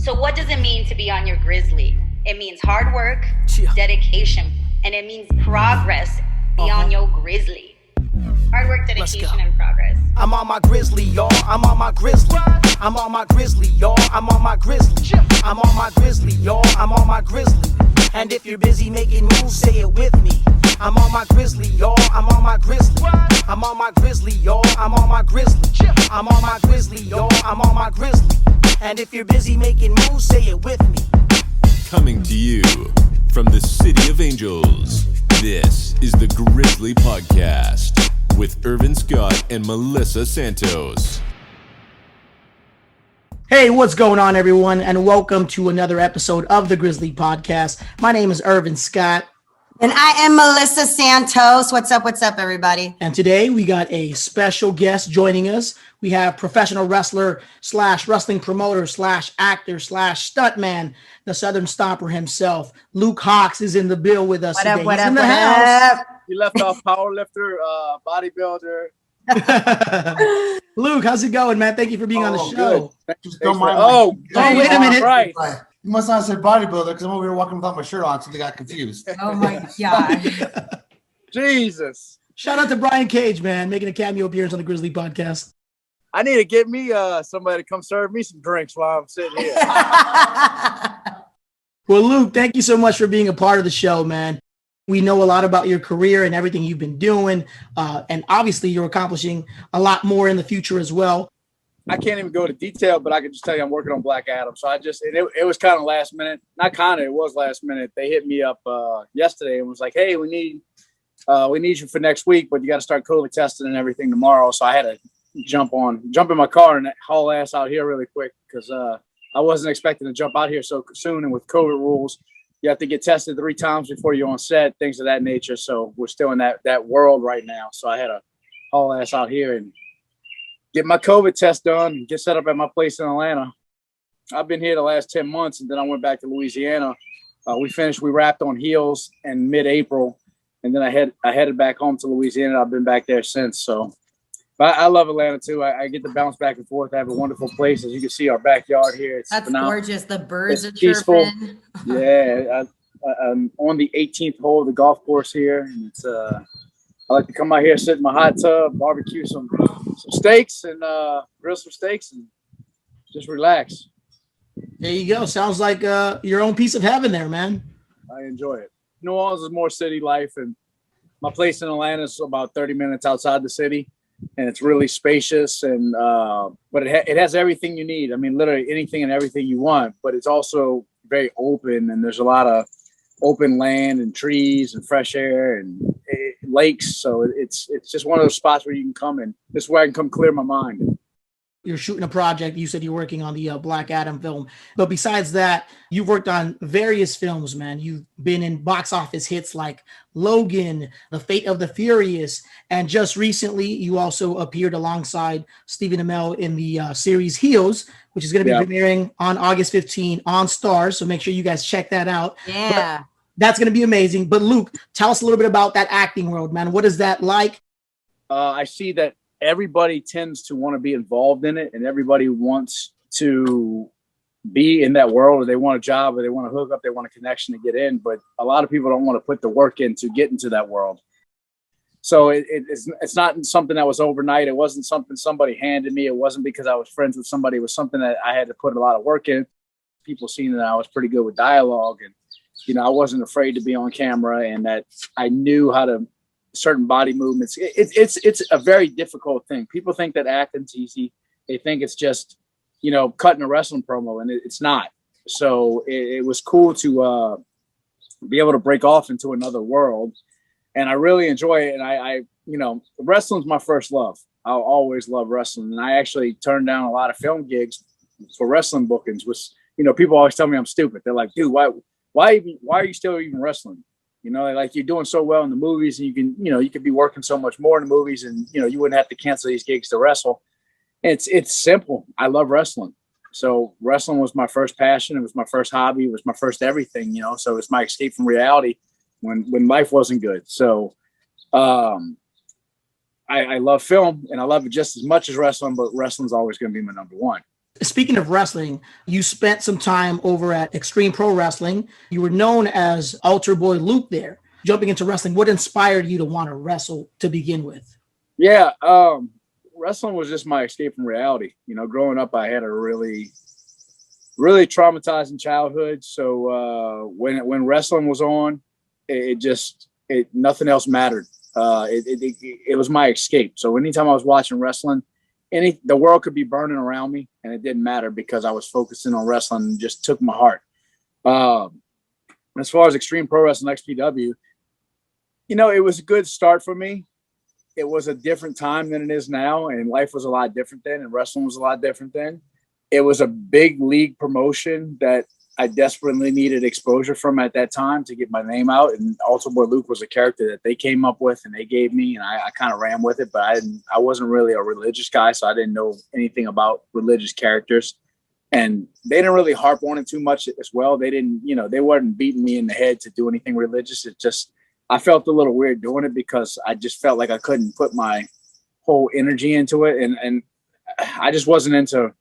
So what does it mean to be on your Grizzly? It means hard work, dedication, and it means progress beyond your Grizzly. Hard work, dedication, and progress. I'm on my Grizzly, y'all. I'm on my Grizzly. I'm on my Grizzly, y'all. I'm on my Grizzly. I'm on my Grizzly, y'all. I'm on my Grizzly. And if you're busy making moves, say it with me. I'm on my Grizzly, y'all. I'm on my Grizzly. I'm on my Grizzly, y'all. I'm on my Grizzly. I'm on my Grizzly, y'all. I'm on my Grizzly. And if you're busy making moves, say it with me. Coming to you from the City of Angels, this is the Grizzly Podcast with Irvin Scott and Melissa Santos. Hey, what's going on, everyone, and welcome to another episode of the Grizzly Podcast. My name is Irvin Scott. And I am Melissa Santos. What's up, everybody? And today we got a special guest joining us. We have professional wrestler slash wrestling promoter slash actor slash stuntman, the Southern Stomper himself. Luke Hawx is in the bill with us today. He's in the house. You left off powerlifter, bodybuilder. Luke, how's it going, man? Thank you for being on the show. Wait a minute. Right. You must not have said bodybuilder because I'm over here walking without my shirt on, so they got confused. Oh my God. Jesus. Shout out to Brian Cage, man, making a cameo appearance on the Grizzly Podcast. I need to get me somebody to come serve me some drinks while I'm sitting here. Well, Luke, thank you so much for being a part of the show, man. We know a lot about your career and everything you've been doing, and obviously you're accomplishing a lot more in the future as well. I can't even go into detail, but I can just tell you I'm working on Black Adam. So it was kind of last minute. Not kind of, it was last minute. They hit me up yesterday and was like, hey, we need you for next week, but you got to start COVID testing and everything tomorrow. So I had to jump in my car and haul ass out here really quick because I wasn't expecting to jump out here so soon. And with COVID rules, you have to get tested 3 times before you're on set, things of that nature. So we're still in that world right now. So I had to haul ass out here and get my COVID test done and get set up at my place in Atlanta. I've been here the last 10 months, and then I went back to Louisiana. We wrapped on Heels in mid-April, and then I headed back home to Louisiana. I've been back there since. So, but I love Atlanta too. I get to bounce back and forth. I have a wonderful place. As you can see, our backyard here. That's gorgeous. The birds are peaceful. Chirping. Yeah, I'm on the 18th hole of the golf course here, and it's I like to come out here, sit in my hot tub, barbecue some steaks and grill some steaks and just relax. There you go. Sounds like your own piece of heaven there, man. I enjoy it. New Orleans is more city life, and my place in Atlanta is about 30 minutes outside the city, and it's really spacious. And but it has everything you need. I mean, literally anything and everything you want. But it's also very open, and there's a lot of open land and trees and fresh air and lakes. So it's just one of those spots where you can come, and this is where I can come clear my mind. You're shooting a project. You said you're working on the Black Adam film. But besides that, you've worked on various films, man. You've been in box office hits like Logan, The Fate of the Furious. And just recently, you also appeared alongside Stephen Amell in the series Heels, which is going to be premiering on August 15 on Starz. So make sure you guys check that out. Yeah. But that's going to be amazing. But Luke, tell us a little bit about that acting world, man. What is that like? I see that everybody tends to want to be involved in it, and everybody wants to be in that world, or they want a job, or they want to hook up, they want a connection to get in. But a lot of people don't want to put the work in to get into that world. So it's not something that was overnight. It wasn't something somebody handed me. It wasn't because I was friends with somebody. It was something that I had to put a lot of work in. People seen that I was pretty good with dialogue, and I wasn't afraid to be on camera, and that I knew how to certain body movements. It's a very difficult thing. People think that acting's easy. They think it's just, cutting a wrestling promo, and it's not. So it was cool to be able to break off into another world, and I really enjoy it. And I wrestling's my first love. I'll always love wrestling, and I actually turned down a lot of film gigs for wrestling bookings. Which people always tell me I'm stupid. They're like, dude, why are you still even wrestling? Like you're doing so well in the movies, and you could be working so much more in the movies, and you wouldn't have to cancel these gigs to wrestle. It's simple. I love wrestling. So wrestling was my first passion. It was my first hobby. It was my first everything, So it's my escape from reality when life wasn't good. So I love film, and I love it just as much as wrestling, but wrestling's always going to be my number one. Speaking of wrestling, you spent some time over at Extreme Pro Wrestling. You were known as Altar Boy Luke there. Jumping into wrestling, what inspired you to want to wrestle to begin with? Yeah, wrestling was just my escape from reality. You know, growing up, I had a really traumatizing childhood. So when wrestling was on, it nothing else mattered. It was my escape. So anytime I was watching wrestling, the world could be burning around me, and it didn't matter because I was focusing on wrestling and just took my heart. As far as Extreme Pro Wrestling XPW, you know, it was a good start for me. It was a different time than it is now, and life was a lot different then, and wrestling was a lot different then. It was a big league promotion that I desperately needed exposure from at that time to get my name out. And Altar Boy Luke was a character that they came up with and they gave me, and I kind of ran with it, but I wasn't really a religious guy, so I didn't know anything about religious characters. And they didn't really harp on it too much as well. They didn't, you know, they weren't beating me in the head to do anything religious. It just, I felt a little weird doing it because I just felt like I couldn't put my whole energy into it. And I just wasn't into,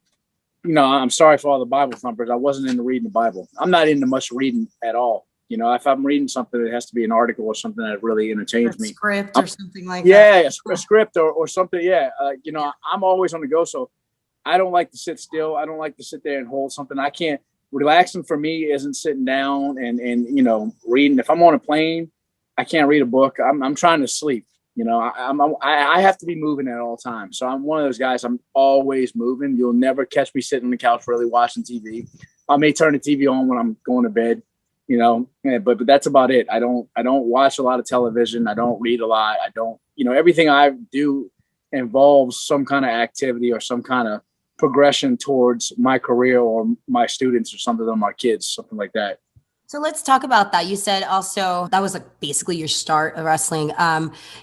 you know, I'm sorry for all the Bible thumpers. I wasn't into reading the Bible. I'm not into much reading at all. You know, if I'm reading something, it has to be an article or something that really entertains me. Script or something like that. Yeah, a script or something. Yeah. You know, I'm always on the go. So I don't like to sit still. I don't like to sit there and hold something. I can't. Relaxing for me isn't sitting down and you know, reading. If I'm on a plane, I can't read a book. I'm trying to sleep. You know, I have to be moving at all times. So I'm one of those guys. I'm always moving. You'll never catch me sitting on the couch really watching TV. I may turn the TV on when I'm going to bed. You know, but that's about it. I don't watch a lot of television. I don't read a lot. I don't. You know, everything I do involves some kind of activity or some kind of progression towards my career or my students or something, or my kids, something like that. So let's talk about that. You said also that was like basically your start of wrestling.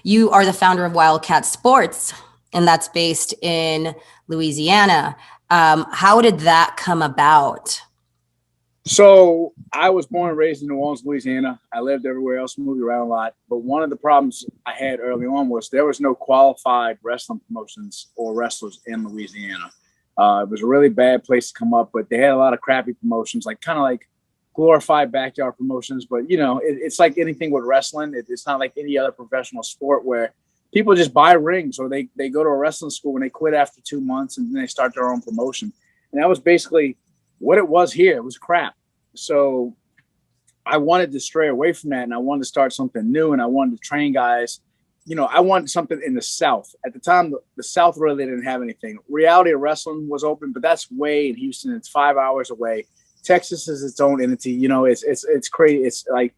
You are the founder of Wildcat Sports, and that's based in Louisiana. How did that come about? So I was born and raised in New Orleans, Louisiana. I lived everywhere else, moved around a lot. But one of the problems I had early on was there was no qualified wrestling promotions or wrestlers in Louisiana. It was a really bad place to come up, but they had a lot of crappy promotions, like kind of like glorified backyard promotions. But, you know, it's like anything with wrestling. It's not like any other professional sport where people just buy rings or they go to a wrestling school and they quit after 2 months and then they start their own promotion. And that was basically what it was here. It was crap. So I wanted to stray away from that, and I wanted to start something new, and I wanted to train guys. You know, I wanted something in the South. At the time, the South really didn't have anything. Reality of Wrestling was open, but that's way in Houston. It's 5 hours away. Texas is its own entity. You know, it's crazy. It's like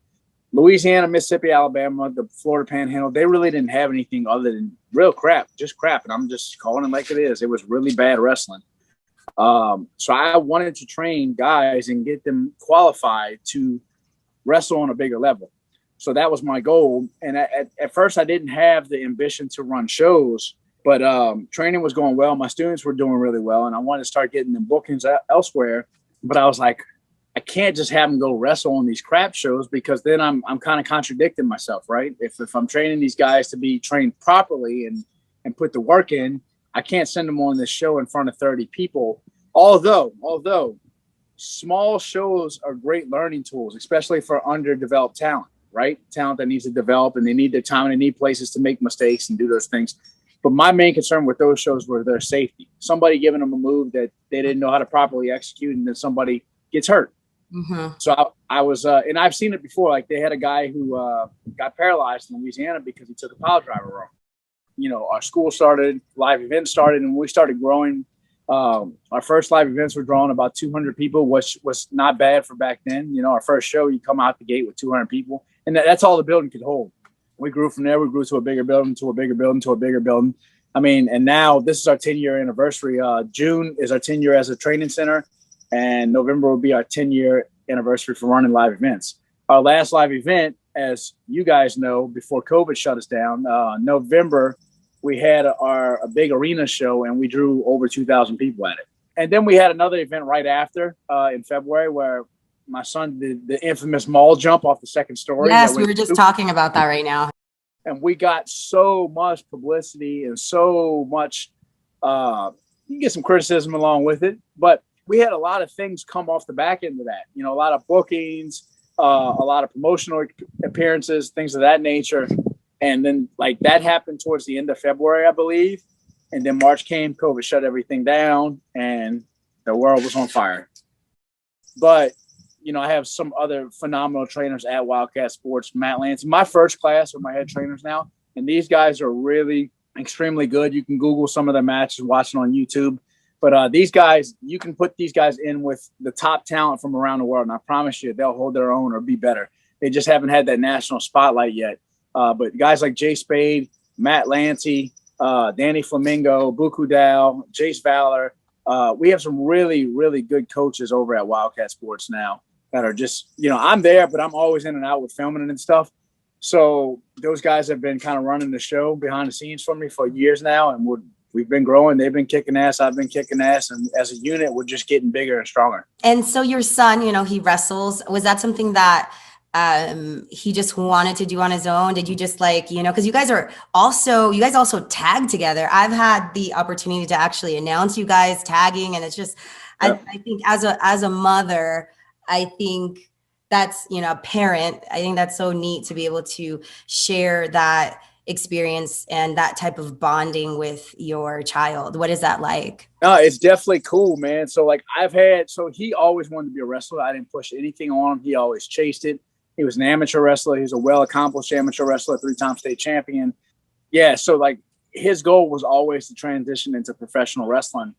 Louisiana, Mississippi, Alabama, the Florida Panhandle. They really didn't have anything other than real crap, just crap. And I'm just calling it like it is. It was really bad wrestling. So I wanted to train guys and get them qualified to wrestle on a bigger level. So that was my goal. And at first I didn't have the ambition to run shows, but training was going well. My students were doing really well, and I wanted to start getting them bookings elsewhere. But I was like, I can't just have them go wrestle on these crap shows, because then I'm kind of contradicting myself, right? If I'm training these guys to be trained properly and put the work in, I can't send them on this show in front of 30 people. Although small shows are great learning tools, especially for underdeveloped talent, right? Talent that needs to develop, and they need their time and they need places to make mistakes and do those things. But my main concern with those shows was their safety. Somebody giving them a move that they didn't know how to properly execute, and then somebody gets hurt. Mm-hmm. So I was, and I've seen it before. Like they had a guy who got paralyzed in Louisiana because he took a pile driver wrong. You know, our school started, live events started, and we started growing. Our first live events were drawing about 200 people, which was not bad for back then. You know, our first show, you come out the gate with 200 people, and that's all the building could hold. We grew from there. We grew to a bigger building, to a bigger building, to a bigger building. I mean, and now this is our 10-year anniversary. June is our 10 year as a training center, and November will be our 10-year anniversary for running live events. Our last live event, as you guys know, before COVID shut us down, November, we had a big arena show, and we drew over 2,000 people at it. And then we had another event right after in February where my son did the infamous mall jump off the second story. Yes, we were just talking about that right now. And we got so much publicity and so much you can get some criticism along with it, but we had a lot of things come off the back end of that. You know, a lot of bookings, a lot of promotional appearances, things of that nature. And then like that happened towards the end of February, I believe. And then March came, COVID shut everything down, and the world was on fire. But, you know, I have some other phenomenal trainers at Wildcat Sports. Matt Lancey, my first class are my head trainers now. And these guys are really extremely good. You can Google some of their matches, watch it on YouTube. But these guys, you can put these guys in with the top talent from around the world. And I promise you, they'll hold their own or be better. They just haven't had that national spotlight yet. But guys like Jay Spade, Matt Lancey, Danny Flamingo, Buku Dow, Jace Valor. We have some really, really good coaches over at Wildcat Sports now that are just, you know, I'm there, but I'm always in and out with filming and stuff. So those guys have been kind of running the show behind the scenes for me for years now. And we've been growing. They've been kicking ass. I've been kicking ass. And as a unit, we're just getting bigger and stronger. And so your son, you know, he wrestles. Was that something that he just wanted to do on his own? Did you just like, you know, because you guys also tag together. I've had the opportunity to actually announce you guys tagging. And it's just, I think as a mother, I think that's, you know, a parent, I think that's so neat to be able to share that experience and that type of bonding with your child. What is that like? No, it's definitely cool, man. So like so he always wanted to be a wrestler. I didn't push anything on him. He always chased it. He was an amateur wrestler. He was a well-accomplished amateur wrestler, 3-time state champion. Yeah. So like his goal was always to transition into professional wrestling.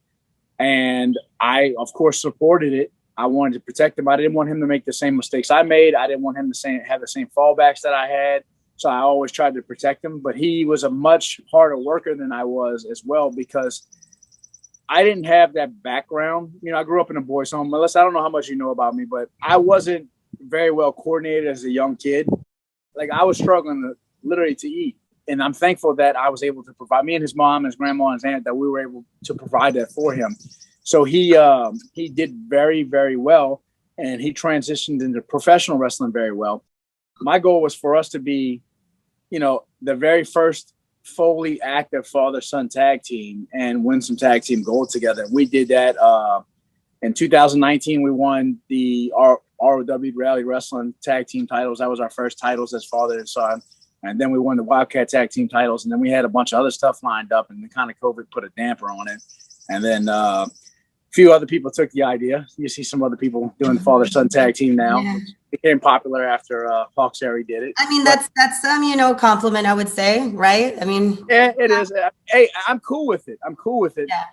And I, of course, supported it. I wanted to protect him. I didn't want him to make the same mistakes I made. I didn't want him to have the same fallbacks that I had. So I always tried to protect him. But he was a much harder worker than I was as well, because I didn't have that background. You know, I grew up in a boys' home. Melissa, I don't know how much you know about me, but I wasn't very well coordinated as a young kid. Like I was struggling literally to eat. And I'm thankful that I was able to provide, me and his mom, his grandma, and his aunt, that we were able to provide that for him. So he did very, very well, and he transitioned into professional wrestling very well. My goal was for us to be, you know, the very first fully active father-son tag team and win some tag team gold together. We did that in 2019. We won the ROW Rally Wrestling tag team titles. That was our first titles as father and son. And then we won the Wildcat tag team titles. And then we had a bunch of other stuff lined up, and the kind of COVID put a damper on it. And then few other people took the idea. You see some other people doing the father-son tag team now. Yeah. It became popular after Hawx did it. I mean, that's you know, compliment, I would say, right? I mean, yeah, it is. Hey, I'm cool with it. Yeah.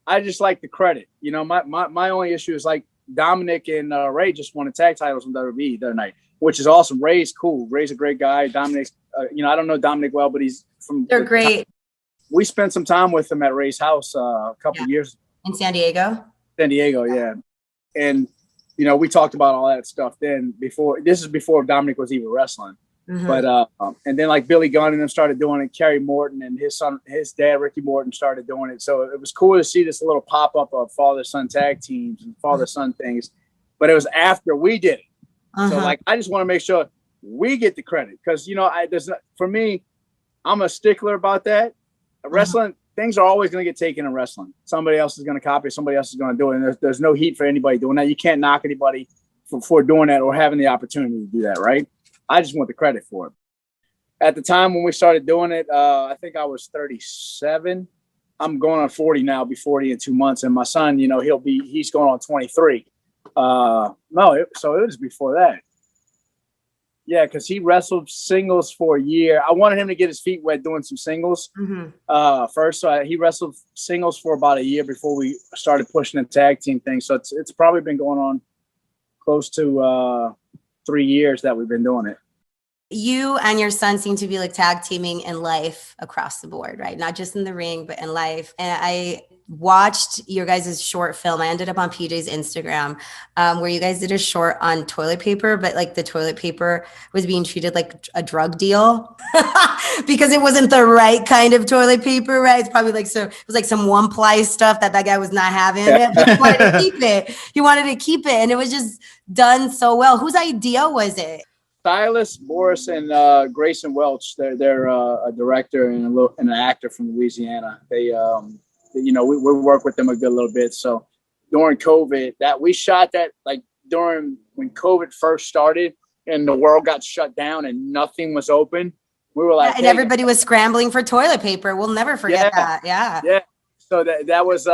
I just like the credit. You know, my only issue is like Dominic and Ray just won the tag titles from WWE the other night, which is awesome. Ray's cool. Ray's a great guy. Dominic's, you know, I don't know Dominic well, but he's from. They're great. We spent some time with him at Ray's house a couple years in San Diego. Yeah. And, you know, we talked about all that stuff then this is before Dominic was even wrestling. Mm-hmm. But, and then like Billy Gunn and them started doing it. Kerry Morton and his dad, Ricky Morton, started doing it. So it was cool to see this little pop-up of father-son tag teams and father-son things. But it was after we did it. So like, I just want to make sure we get the credit. Cause you know, for me, I'm a stickler about that. Wrestling, things are always going to get taken in wrestling. Somebody else is going to copy. Somebody else is going to do it. And there's no heat for anybody doing that. You can't knock anybody for doing that or having the opportunity to do that, right? I just want the credit for it. At the time when we started doing it, I think I was 37. I'm going on 40 now. I'll be 40 in 2 months. And my son, you know, he's going on 23. So it was before that. Yeah, because he wrestled singles for a year. I wanted him to get his feet wet doing some singles first. So he wrestled singles for about a year before we started pushing the tag team thing. So it's probably been going on close to 3 years that we've been doing it. You and your son seem to be like tag teaming in life across the board, right? Not just in the ring, but in life. And I watched your guys' short film. I ended up on PJ's Instagram where you guys did a short on toilet paper, but like the toilet paper was being treated like a drug deal because it wasn't the right kind of toilet paper, right? It's probably like, so it was like some 1-ply stuff that guy was not having, but he wanted to keep it. He wanted to keep it. And it was just done so well. Whose idea was it? Stylist Boris and Grayson Welch. They're a director and an actor from Louisiana. we work with them a good little bit. So during COVID, that we shot that like during when COVID first started and the world got shut down and nothing was open. We were like, and everybody was scrambling for toilet paper. We'll never forget that. Yeah. Yeah. So that was,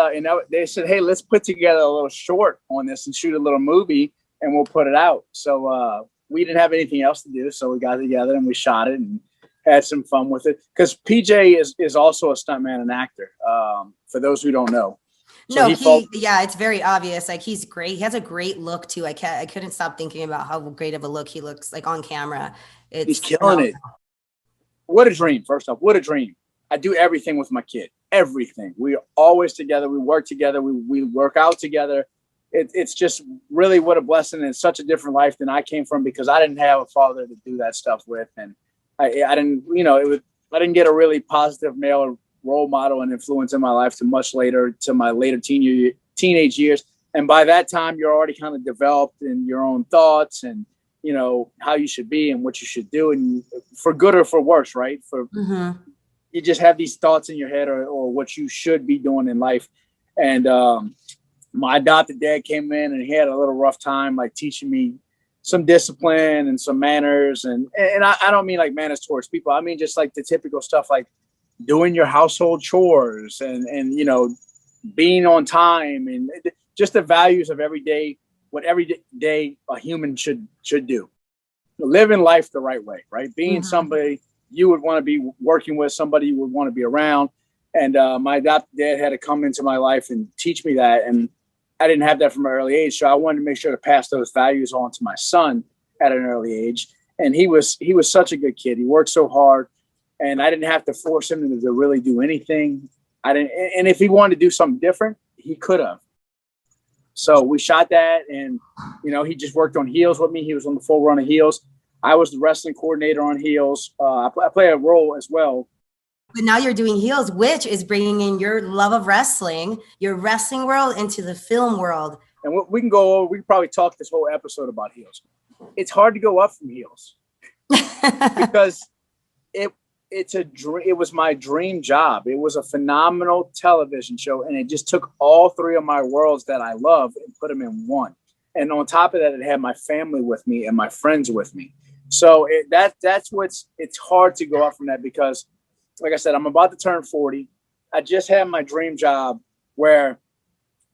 they said, hey, let's put together a little short on this and shoot a little movie and we'll put it out. So we didn't have anything else to do. So we got together and we shot it and had some fun with it. Because PJ is also a stuntman and actor, for those who don't know. So it's very obvious. Like he's great. He has a great look too. I couldn't stop thinking about how great of a look he looks like on camera. He's killing it. What a dream. First off, what a dream. I do everything with my kid. Everything. We're always together. We work together. We work out together. It's just really what a blessing. It's such a different life than I came from because I didn't have a father to do that stuff with. And I didn't, I didn't get a really positive male role model and influence in my life to my later teenage years. And by that time, you're already kind of developed in your own thoughts and, how you should be and what you should do, and for good or for worse, right? You just have these thoughts in your head or what you should be doing in life. And my adopted dad came in and he had a little rough time, like teaching me some discipline and some manners. And I don't mean like manners towards people. I mean, just like the typical stuff, like doing your household chores and being on time and just the values of what every day a human should do. Living life the right way, right? Being somebody you would want to be working with, somebody you would want to be around. And my adopted dad had to come into my life and teach me that. And I didn't have that from an early age. So I wanted to make sure to pass those values on to my son at an early age. And he was such a good kid. He worked so hard and I didn't have to force him to really do anything. And if he wanted to do something different, he could have. So we shot that and, he just worked on heels with me. He was on the full run of heels. I was the wrestling coordinator on heels. I play a role as well. But now you're doing heels, which is bringing in your love of wrestling, your wrestling world into the film world. And we can go over, we can probably talk this whole episode about heels. It's hard to go up from heels because it was my dream job. It was a phenomenal television show. And it just took all three of my worlds that I love and put them in one. And on top of that, it had my family with me and my friends with me. So it's hard to go up from that because, like I said, I'm about to turn 40. I just had my dream job where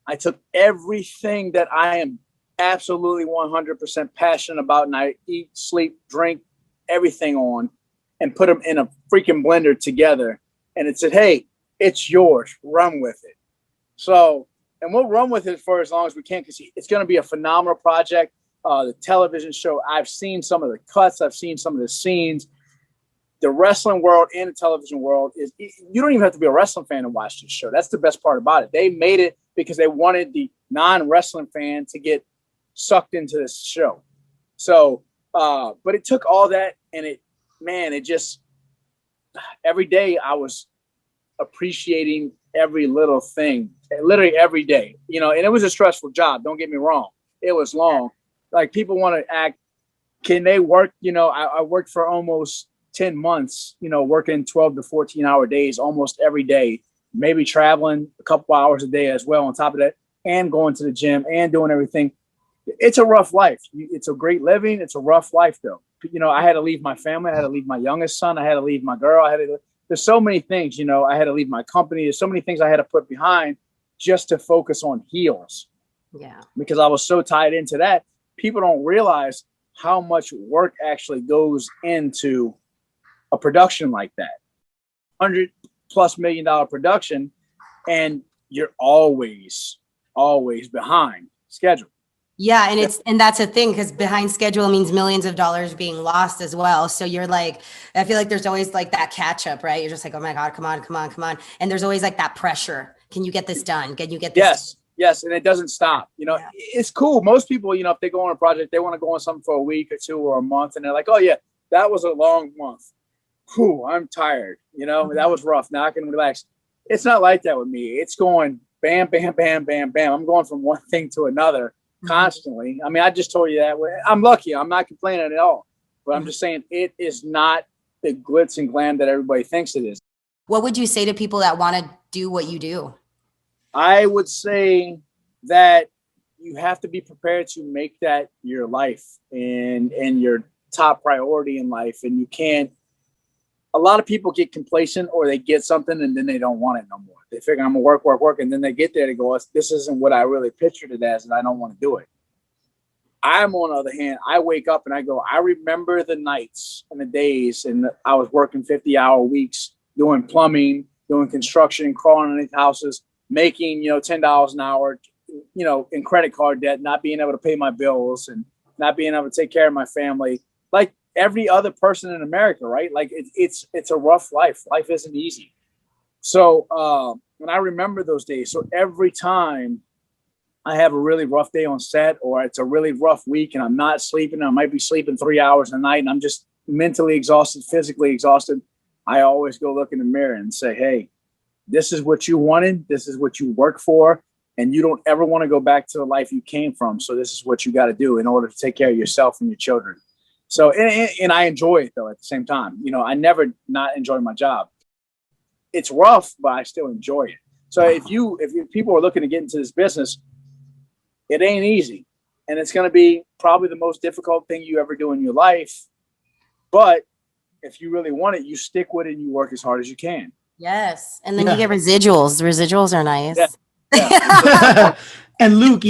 I took everything that I am absolutely 100% passionate about and I eat, sleep, drink, everything on and put them in a freaking blender together. And it said, hey, it's yours. Run with it. So, and we'll run with it for as long as we can because it's going to be a phenomenal project. The television show, I've seen some of the cuts. I've seen some of the scenes. The wrestling world and the television world you don't even have to be a wrestling fan to watch this show. That's the best part about it. They made it because they wanted the non-wrestling fan to get sucked into this show. So, but it took all that and it just, every day I was appreciating every little thing, literally every day, and it was a stressful job. Don't get me wrong. It was long. Like people want to act, can they work? I worked for almost 10 months, working 12 to 14 hour days, almost every day, maybe traveling a couple hours a day as well. On top of that, and going to the gym and doing everything. It's a rough life. It's a great living. It's a rough life though. I had to leave my family. I had to leave my youngest son. I had to leave my girl. There's so many things, I had to leave my company. There's so many things I had to put behind just to focus on heels. Yeah. Because I was so tied into that. People don't realize how much work actually goes into a production like that. $100+ million production. And you're always behind schedule. Yeah. And that's a thing because behind schedule means millions of dollars being lost as well. So you're like, I feel like there's always like that catch up, right? You're just like, oh my God, come on. And there's always like that pressure. Can you get this done? Can you get this? Yes. And it doesn't stop. It's cool. Most people, if they go on a project, they want to go on something for a week or two or a month. And they're like, oh yeah, that was a long month. Whew, I'm tired. That was rough. Now I can relax. It's not like that with me. It's going bam, bam, bam, bam, bam. I'm going from one thing to another constantly. I mean, I just told you that. I'm lucky. I'm not complaining at all. But I'm just saying it is not the glitz and glam that everybody thinks it is. What would you say to people that want to do what you do? I would say that you have to be prepared to make that your life and your top priority in life. And you can't, a lot of people get complacent, or they get something and then they don't want it no more. They figure I'm gonna work. And then they get there to go, this isn't what I really pictured it as, and I don't want to do it. I'm, on the other hand, I wake up and I go, I remember the nights and the days, and I was working 50-hour weeks, doing plumbing, doing construction, crawling underneath houses, making, $10 an hour, in credit card debt, not being able to pay my bills and not being able to take care of my family. Like every other person in America, right? Like it's a rough life. Life isn't easy. So when I remember those days, so every time I have a really rough day on set, or it's a really rough week and I'm not sleeping, I might be sleeping 3 hours a night and I'm just mentally exhausted, physically exhausted, I always go look in the mirror and say, hey, this is what you wanted. This is what you worked for. And you don't ever want to go back to the life you came from. So this is what you got to do in order to take care of yourself and your children. So, and I enjoy it though, at the same time. I never not enjoy my job. It's rough, but I still enjoy it. So if people are looking to get into this business, it ain't easy. And it's going to be probably the most difficult thing you ever do in your life. But if you really want it, you stick with it and you work as hard as you can. Yes. And then you get residuals. The residuals are nice. Yeah. And Luke,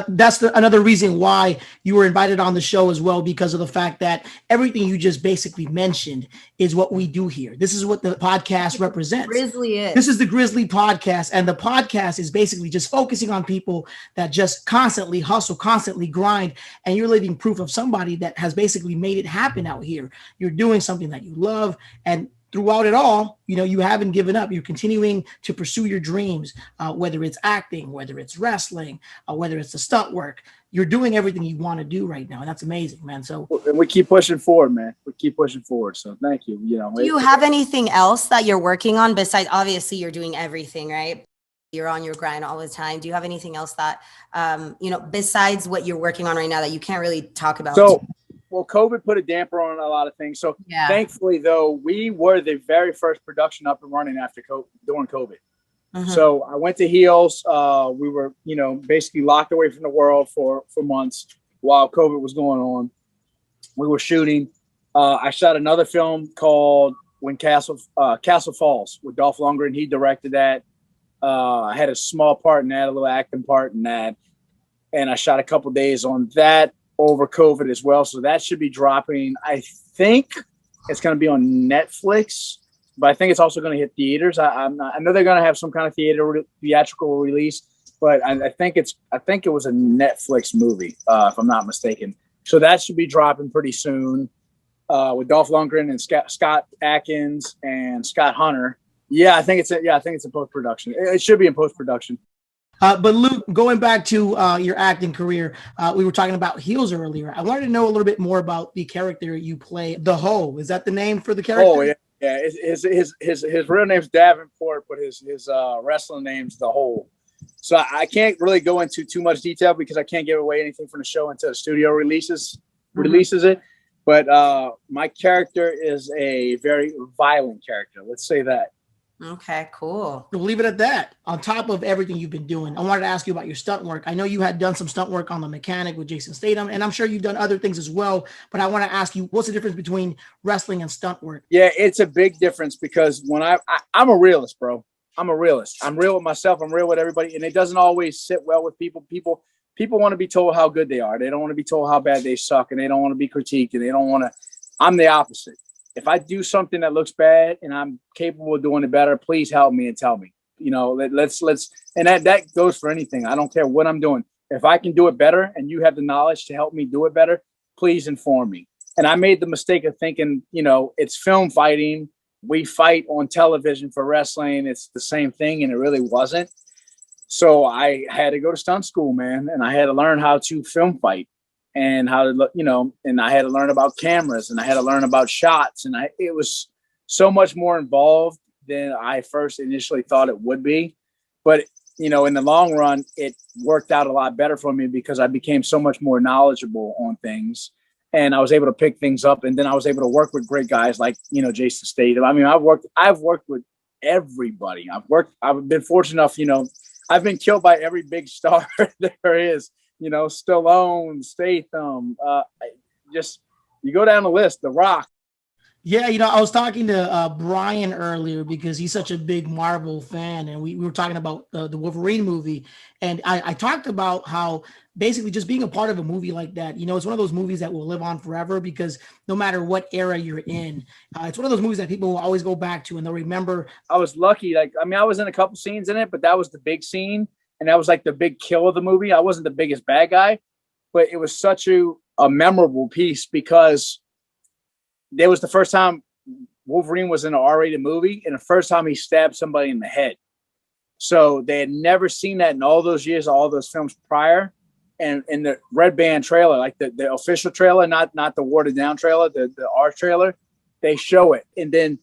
that's another reason why you were invited on the show as well, because of the fact that everything you just basically mentioned is what we do here. This is what the podcast represents. Grizzly is. This is the Grizzly Podcast, and the podcast is basically just focusing on people that just constantly hustle, constantly grind, and you're living proof of somebody that has basically made it happen out here. You're doing something that you love, and throughout it all, you haven't given up. You're continuing to pursue your dreams, whether it's acting, whether it's wrestling, whether it's the stunt work. You're doing everything you want to do right now, and that's amazing, man. So, and we keep pushing forward, man. We keep pushing forward. So thank you. Do you have anything else that you're working on besides, obviously you're doing everything, right? You're on your grind all the time. Do you have anything else that, besides what you're working on right now that you can't really talk about? So, well, COVID put a damper on a lot of things. So thankfully, though, we were the very first production up and running during COVID. Mm-hmm. So I went to Heels. We were, basically locked away from the world for months while COVID was going on. We were shooting. I shot another film called When Castle Falls with Dolph Lundgren. He directed that. I had a small part in that, a little acting part in that. And I shot a couple days on that over COVID as well. So that should be dropping. I think it's going to be on Netflix, but I think it's also going to hit theaters. I know they're going to have some kind of theatrical release, but I think it was a Netflix movie, if I'm not mistaken. So that should be dropping pretty soon, with Dolph Lundgren and Scott Adkins and Scott Hunter. Yeah, I think it's in post-production. It should be in post-production. But Luke, going back to your acting career, we were talking about Heels earlier. I wanted to know a little bit more about the character you play, the Hoe. Is that the name for the character? Oh yeah. His real name's Davenport, but his wrestling name's the Hole. So I can't really go into too much detail because I can't give away anything from the show until the studio releases it. But my character is a very violent character. Let's say that. Okay, cool. We'll leave it at that. On top of everything you've been doing, I wanted to ask you about your stunt work. I know you had done some stunt work on The Mechanic with Jason Statham, and I'm sure you've done other things as well. But I want to ask you, what's the difference between wrestling and stunt work? Yeah, it's a big difference because when I'm a realist, bro. I'm a realist. I'm real with myself. I'm real with everybody. And it doesn't always sit well with people. People want to be told how good they are. They don't want to be told how bad they suck, and they don't want to be critiqued, and they don't want to. I'm the opposite. If I do something that looks bad and I'm capable of doing it better, please help me and tell me. Let's and that goes for anything. I don't care what I'm doing. If I can do it better and you have the knowledge to help me do it better, please inform me. And I made the mistake of thinking, it's film fighting. We fight on television for wrestling. It's the same thing, and it really wasn't. So I had to go to stunt school, man, and I had to learn how to film fight. And how to look, and I had to learn about cameras, and I had to learn about shots, and it was so much more involved than I first initially thought it would be. But, in the long run, it worked out a lot better for me because I became so much more knowledgeable on things, and I was able to pick things up. And then I was able to work with great guys like, Jason Statham. I mean, I've worked with everybody. I've been fortunate enough, I've been killed by every big star there is. You know, Stallone, Statham. Just you go down the list. The Rock. Yeah, I was talking to Brian earlier because he's such a big Marvel fan, and we were talking about the Wolverine movie, and I talked about how basically just being a part of a movie like that, it's one of those movies that will live on forever because no matter what era you're in, it's one of those movies that people will always go back to and they'll remember. I was lucky. I was in a couple scenes in it, but that was the big scene, and that was like the big kill of the movie. I wasn't the biggest bad guy, but it was such a memorable piece because it was the first time Wolverine was in an R-rated movie and the first time he stabbed somebody in the head. So they had never seen that in all those years, all those films prior. And in the Red Band trailer, like the official trailer, not the watered down trailer, the R trailer, they show it. And then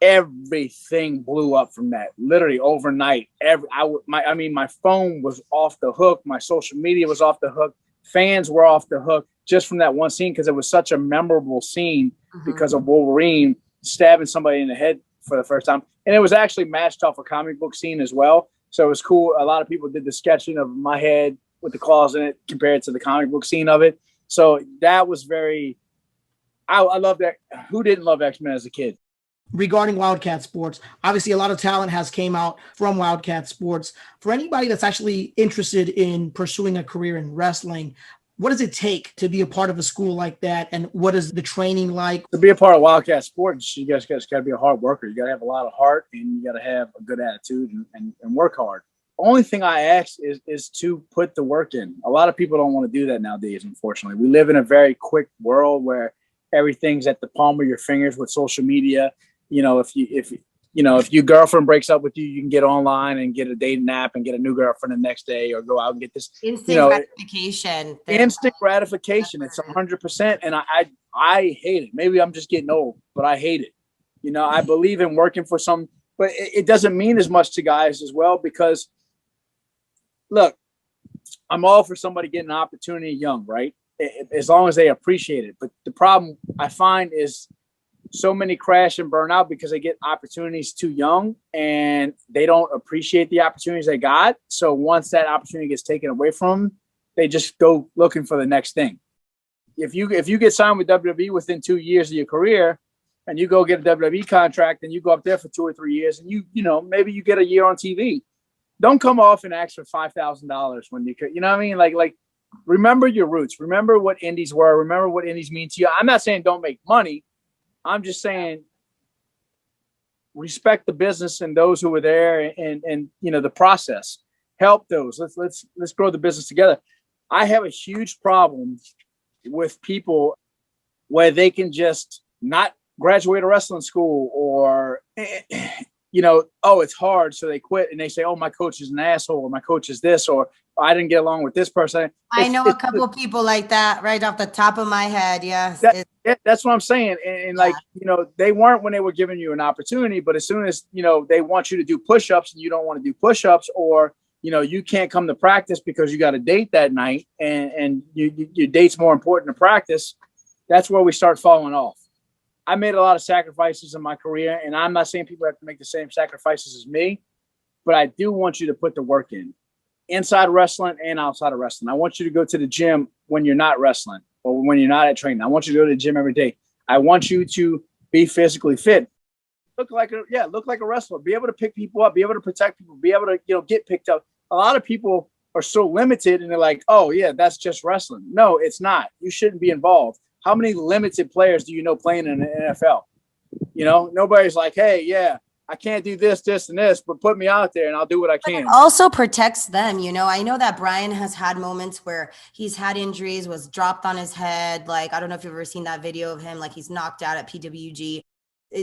everything blew up from that, literally overnight. My phone was off the hook. My social media was off the hook. Fans were off the hook just from that one scene because it was such a memorable scene because of Wolverine stabbing somebody in the head for the first time. And it was actually matched off a comic book scene as well. So it was cool. A lot of people did the sketching of my head with the claws in it compared to the comic book scene of it. So that was I love that. Who didn't love X-Men as a kid? Regarding Wildcat Sports, obviously a lot of talent has came out from Wildcat Sports. For anybody that's actually interested in pursuing a career in wrestling, what does it take to be a part of a school like that? And what is the training like? To be a part of Wildcat Sports, you guys got to be a hard worker. You got to have a lot of heart and you got to have a good attitude and work hard. Only thing I ask is to put the work in. A lot of people don't want to do that nowadays, unfortunately. We live in a very quick world where everything's at the palm of your fingers with social media. If your girlfriend breaks up with you, you can get online and get a dating app and get a new girlfriend the next day, or go out and get this instant gratification. Instant gratification. It's 100%, and I hate it. Maybe I'm just getting old, but I hate it. I believe in working for some, but it doesn't mean as much to guys as well because, look, I'm all for somebody getting an opportunity young, right? As long as they appreciate it. But the problem I find is so many crash and burn out because they get opportunities too young and they don't appreciate the opportunities they got. So once that opportunity gets taken away from them, they just go looking for the next thing. If you get signed with WWE within 2 years of your career and you go get a WWE contract and you go up there for 2 or 3 years and maybe you get a year on TV, don't come off and ask for $5,000 when you could, you know what I mean? Like remember your roots, remember what indies were, remember what indies mean to you. I'm not saying don't make money. I'm just saying respect the business and those who were there and the process. Help those. Let's grow the business together. I have a huge problem with people where they can just not graduate a wrestling school or it's hard, so they quit and they say, oh, my coach is an asshole, or my coach is this, or I didn't get along with this person. I know a couple of people like that right off the top of my head. Yes. That's what I'm saying. And they weren't when they were giving you an opportunity, but as soon as, they want you to do push-ups and you don't want to do push-ups, or, you can't come to practice because you got a date that night and your date's more important to practice, that's where we start falling off. I made a lot of sacrifices in my career, and I'm not saying people have to make the same sacrifices as me, but I do want you to put the work in, inside wrestling and outside of wrestling. I want you to go to the gym when you're not wrestling or when you're not at training. I want you to go to the gym every day. I want you to be physically fit. Look like a wrestler. Be able to pick people up. Be able to protect people. Be able to get picked up. A lot of people are so limited, and they're like, "Oh yeah, that's just wrestling." No, it's not. You shouldn't be involved. How many limited players do you know playing in the NFL? Nobody's like, hey, yeah, I can't do this, this, and this, but put me out there and I'll do what I can. It also protects them. I know that Brian has had moments where he's had injuries, was dropped on his head. Like, I don't know if you've ever seen that video of him, like he's knocked out at PWG.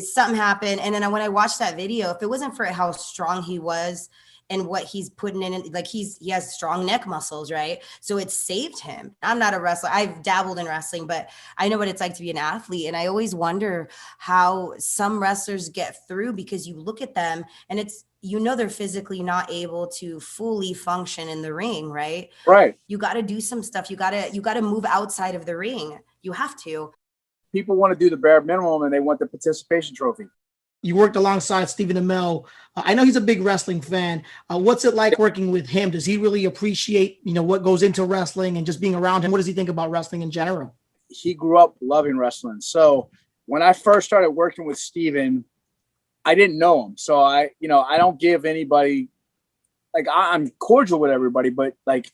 Something happened. And then when I watched that video, if it wasn't for how strong he was and what he's putting in, like he has strong neck muscles, right? So it saved him. I'm not a wrestler. I've dabbled in wrestling, but I know what it's like to be an athlete. And I always wonder how some wrestlers get through, because you look at them and it's, they're physically not able to fully function in the ring, right? Right. You got to do some stuff. You got to move outside of the ring. You have to. People want to do the bare minimum and they want the participation trophy. You worked alongside Stephen Amell. I know he's a big wrestling fan. What's it like working with him? Does he really appreciate, what goes into wrestling and just being around him? What does he think about wrestling in general? He grew up loving wrestling. So when I first started working with Stephen, I didn't know him. So I don't give anybody, like, I'm cordial with everybody, but like,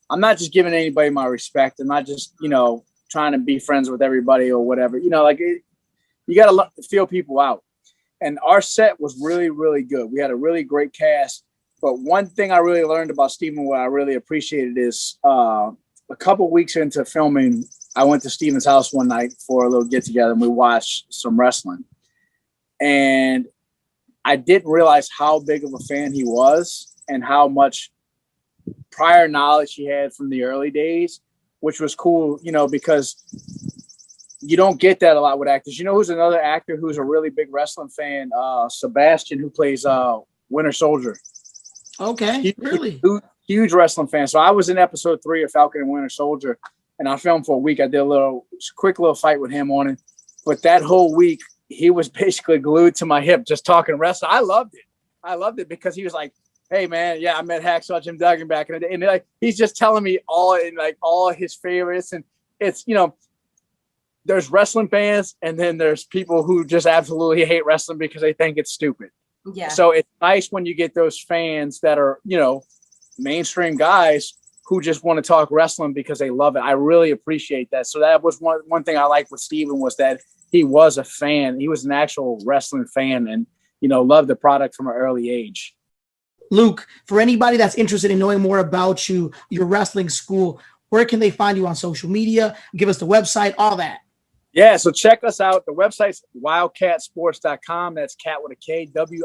I'm not just giving anybody my respect. I'm not just, trying to be friends with everybody or whatever, you got to feel people out. And our set was really, really good. We had a really great cast. But one thing I really learned about Stephen, what I really appreciated is a couple weeks into filming, I went to Stephen's house one night for a little get together and we watched some wrestling. And I didn't realize how big of a fan he was and how much prior knowledge he had from the early days, which was cool, because you don't get that a lot with actors. Who's another actor who's a really big wrestling fan? Sebastian, who plays Winter Soldier. Okay, really? Huge wrestling fan. So I was in episode 3 of Falcon and Winter Soldier, and I filmed for a week. I did a quick little fight with him on it. But that whole week, he was basically glued to my hip, just talking wrestling. I loved it because he was like, hey man, yeah, I met Hacksaw Jim Duggan back in the day. And like, he's just telling me all his favorites. And it's, there's wrestling fans and then there's people who just absolutely hate wrestling because they think it's stupid. Yeah. So it's nice when you get those fans that are, mainstream guys who just want to talk wrestling because they love it. I really appreciate that. So that was one thing I liked with Stephen was that he was a fan. He was an actual wrestling fan and, loved the product from an early age. Luke, for anybody that's interested in knowing more about you, your wrestling school, where can they find you on social media? Give us the website, all that. Yeah, so check us out. The website's wildcatsports.com. That's cat with a K, WILDKAT,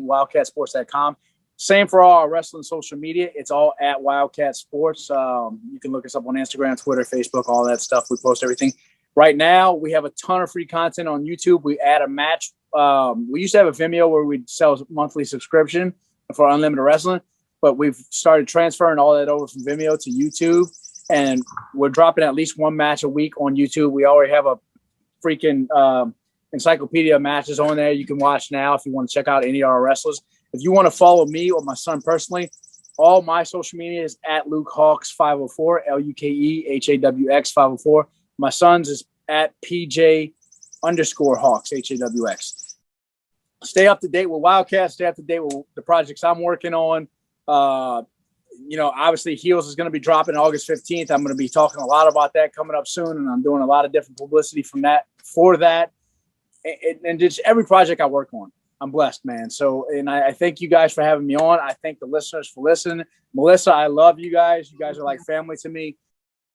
wildcatsports.com. Same for all our wrestling social media. It's all at Wildcat Sports. You can look us up on Instagram, Twitter, Facebook, all that stuff. We post everything. Right now, we have a ton of free content on YouTube. We add a match. We used to have a Vimeo where we'd sell monthly subscription for unlimited wrestling, but we've started transferring all that over from Vimeo to YouTube, and we're dropping at least one match a week on YouTube. We already have a freaking encyclopedia of matches on there you can watch now if you want to check out any of our wrestlers. If you want to follow me or my son personally, all my social media is at Luke Hawx 504, LUKEHAWX 504. My son's is at PJ_Hawx, HAWX. Stay up to date with Wildcat. Stay up to date with the projects I'm working on. Obviously Heels is going to be dropping August 15th. I'm going to be talking a lot about that coming up soon. And I'm doing a lot of different publicity for that. And just every project I work on, I'm blessed, man. So, and I thank you guys for having me on. I thank the listeners for listening. Melissa, I love you guys. You guys are like family to me.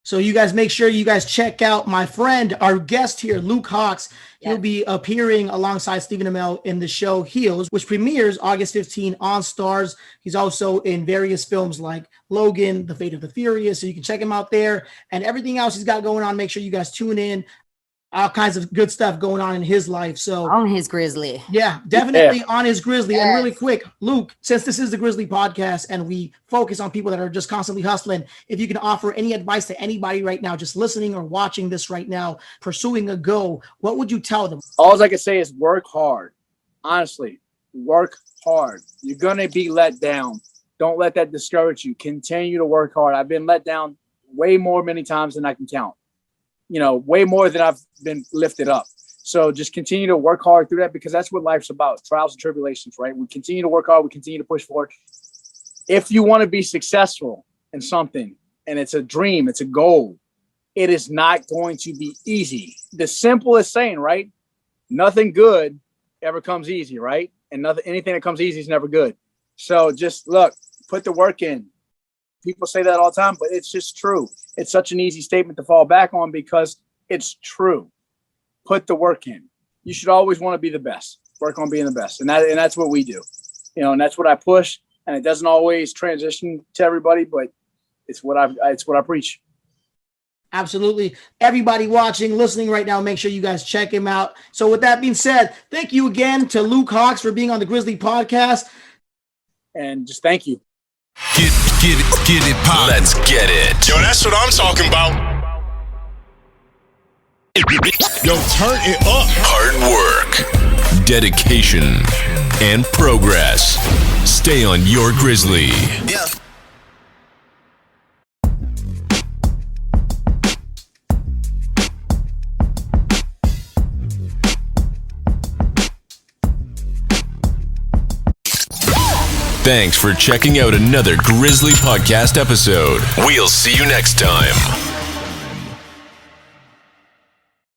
So you guys make sure you guys check out my friend, our guest here, Luke Hawx. He'll be appearing alongside Stephen Amell in the show Heels, which premieres August 15 on Starz. He's also in various films like Logan, The Fate of the Furious. So you can check him out there and everything else he's got going on. Make sure you guys tune in. All kinds of good stuff going on in his life. So on his Grizzly. Yeah, definitely on his Grizzly. Yes. And really quick, Luke, since this is the Grizzly Podcast and we focus on people that are just constantly hustling, if you can offer any advice to anybody right now, just listening or watching this right now, pursuing a goal, what would you tell them? All I can say is work hard. Honestly, work hard. You're going to be let down. Don't let that discourage you. Continue to work hard. I've been let down many times than I can count. Way more than I've been lifted up. So just continue to work hard through that because that's what life's about. Trials and tribulations, right? We continue to work hard. We continue to push forward. If you want to be successful in something and it's a dream, it's a goal, it is not going to be easy. The simplest saying, right? Nothing good ever comes easy, right? And anything that comes easy is never good. So just put the work in. People say that all the time, but it's just true. It's such an easy statement to fall back on because it's true. Put the work in. You should always want to be the best. Work on being the best. And that's what we do. And that's what I push. And it doesn't always transition to everybody, but it's what I preach. Absolutely. Everybody watching, listening right now, make sure you guys check him out. So with that being said, thank you again to Luke Hawx for being on the Grizzly Podcast. And just thank you. Get it, pop. Let's get it. Yo, that's what I'm talking about. Yo, turn it up. Hard work, dedication, and progress. Stay on your Grizzly. Yeah. Thanks for checking out another Grizzly Podcast episode. We'll see you next time.